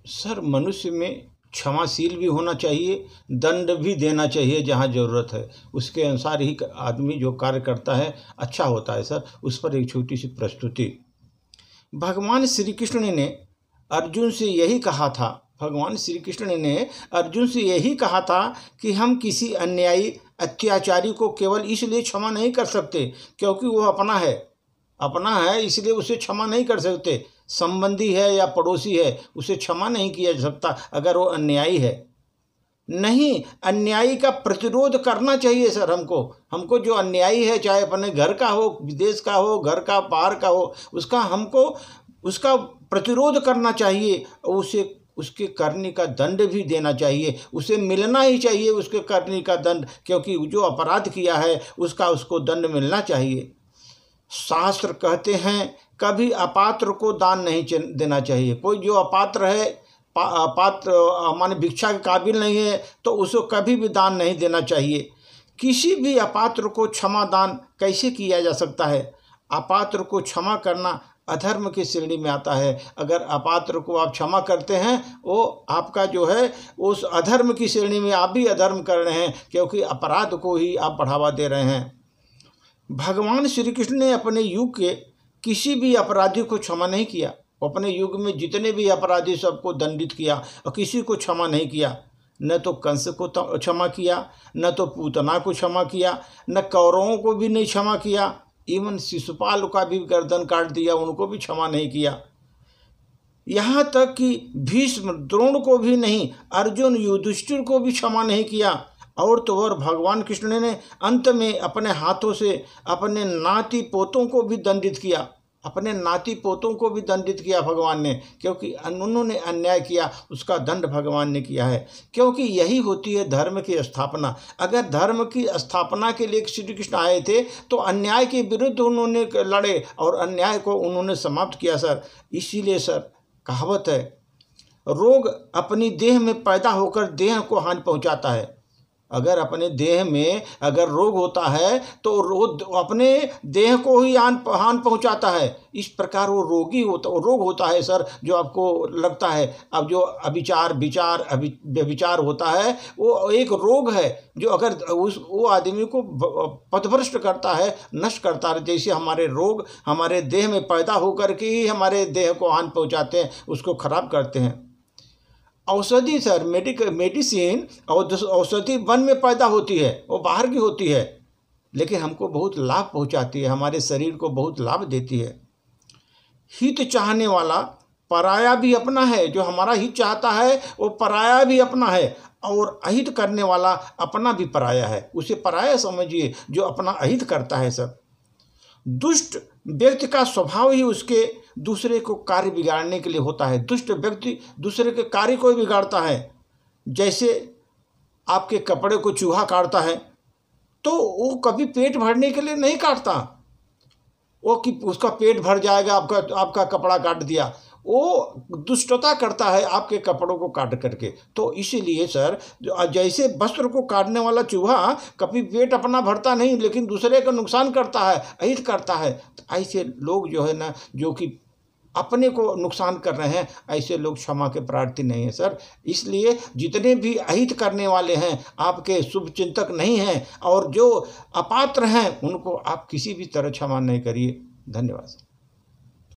Sir मनुष्य में क्षमाशील भी होना चाहिए, दंड भी देना चाहिए जहाँ ज़रूरत है। उसके अनुसार ही आदमी जो कार्य करता है अच्छा होता है सर। उस पर एक छोटी सी प्रस्तुति। भगवान श्री कृष्ण ने अर्जुन से यही कहा था कि हम किसी अन्यायी अत्याचारी को केवल इसलिए क्षमा नहीं कर सकते क्योंकि वो अपना है, इसलिए उसे क्षमा नहीं कर सकते। संबंधी है या पड़ोसी है, उसे क्षमा नहीं किया जा सकता अगर वो अन्यायी है। नहीं, अन्यायी का प्रतिरोध करना चाहिए सर। हमको जो अन्यायी है, चाहे अपने घर का हो, विदेश का हो, घर का बाहर का हो, उसका प्रतिरोध करना चाहिए। उसके करने का दंड भी देना चाहिए। उसे मिलना ही चाहिए उसके करने का दंड, क्योंकि जो अपराध किया है उसको दंड मिलना चाहिए। शास्त्र कहते हैं कभी अपात्र को दान नहीं देना चाहिए। कोई जो अपात्र है, माने भिक्षा के काबिल नहीं है, तो उसको कभी भी दान नहीं देना चाहिए। किसी भी अपात्र को क्षमा दान कैसे किया जा सकता है? अपात्र को क्षमा करना अधर्म की श्रेणी में आता है। अगर अपात्र को आप क्षमा करते हैं, वो आपका जो है उस अधर्म की श्रेणी में आप भी अधर्म कर रहे हैं, क्योंकि अपराध को ही आप बढ़ावा दे रहे हैं। भगवान श्री कृष्ण ने अपने युग के किसी भी अपराधी को क्षमा नहीं किया। अपने युग में जितने भी अपराधी सबको दंडित किया और किसी को क्षमा नहीं किया। न तो कंस को क्षमा किया, न तो पूतना को क्षमा किया, न कौरवों को भी नहीं क्षमा किया। इवन शिशुपाल का भी गर्दन काट दिया, उनको भी क्षमा नहीं किया। यहाँ तक कि भीष्म द्रोण को भी नहीं, अर्जुन युधिष्ठिर को भी क्षमा नहीं किया। और तो और भगवान कृष्ण ने अंत में अपने हाथों से अपने नाती पोतों को भी दंडित किया। भगवान ने, क्योंकि उन्होंने अन्याय किया, उसका दंड भगवान ने किया है। क्योंकि यही होती है धर्म की स्थापना। अगर धर्म की स्थापना के लिए श्री कृष्ण आए थे तो अन्याय के विरुद्ध उन्होंने लड़े और अन्याय को उन्होंने समाप्त किया सर। इसीलिए सर कहावत है, रोग अपनी देह में पैदा होकर देह को हानि पहुंचाता है। अगर अपने देह में अगर रोग होता है तो रोग अपने देह को ही हानि पहुंचाता है। इस प्रकार वो रोग होता है सर, जो आपको लगता है। अब जो व्यभिचार होता है, वो एक रोग है जो अगर वो आदमी को पथभ्रष्ट करता है, नष्ट करता है। जैसे हमारे रोग हमारे देह में पैदा होकर के ही हमारे देह को हानि पहुंचाते हैं, उसको खराब करते हैं। औषधि सर, मेडिसिन और औषधि वन में पैदा होती है, वो बाहर की होती है, लेकिन हमको बहुत लाभ पहुंचाती है, हमारे शरीर को बहुत लाभ देती है। हित चाहने वाला पराया भी अपना है। जो हमारा हित चाहता है वो पराया भी अपना है, और अहित करने वाला अपना भी पराया है। उसे पराया समझिए जो अपना अहित करता है सर। दुष्ट व्यक्ति का स्वभाव ही उसके दूसरे को कार्य बिगाड़ने के लिए होता है। दुष्ट व्यक्ति दूसरे के कार्य को ही बिगाड़ता है। जैसे आपके कपड़े को चूहा काटता है तो वो कभी पेट भरने के लिए नहीं काटता, वो कि उसका पेट भर जाएगा, आपका कपड़ा काट दिया। वो दुष्टता करता है आपके कपड़ों को काट करके। तो इसीलिए सर, जैसे वस्त्र को काटने वाला चूहा कभी पेट अपना भरता नहीं, लेकिन दूसरे का नुकसान करता है, अहित करता है। तो ऐसे लोग जो है ना, जो कि अपने को नुकसान कर रहे हैं, ऐसे लोग क्षमा के प्रार्थी नहीं है सर। इसलिए जितने भी अहित करने वाले हैं आपके शुभ चिंतक नहीं हैं, और जो अपात्र हैं उनको आप किसी भी तरह क्षमा नहीं करिए। धन्यवाद।